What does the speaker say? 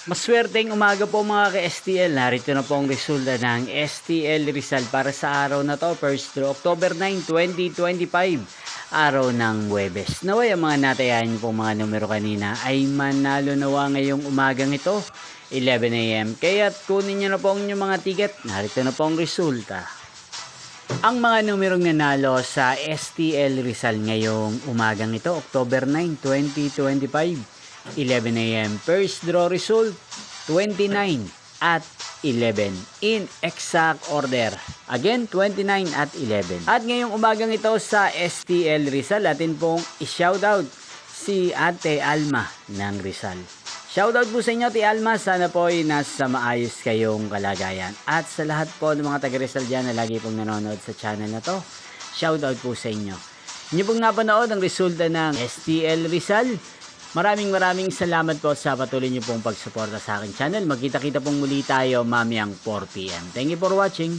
Maswerteng umaga po mga ka-STL. Narito na po ang resulta ng STL Rizal para sa araw na to, 1st to October 9, 2025, araw ng Huwebes. Naway ang mga natayahan niyo pong mga numero kanina ay manalo nawa ngayong umagang ito, 11 AM. Kaya't kunin niyo na po ang inyong mga ticket. Narito na po ang resulta. Ang mga numerong nanalo sa STL Rizal ngayong umagang ito, October 9, 2025, 11 AM. First draw result, 29 at 11 in exact order. Again, 29 at 11. At ngayong umagang ito sa STL Rizal, atin pong i-shoutout si Ate Alma ng Rizal. Shoutout po sa inyo, Ate Alma. Sana po ay nasa maayos kayong kalagayan. At sa lahat po ng mga taga-Rizal dyan na lagi pong nanonood sa channel na to, shoutout po sa inyo. Inyo pong napanood ang resulta ng STL Rizal. Maraming salamat po sa patuloy niyo pong pagsuporta sa aking channel. Magkita-kita pong muli tayo mamayang 4 PM. Thank you for watching.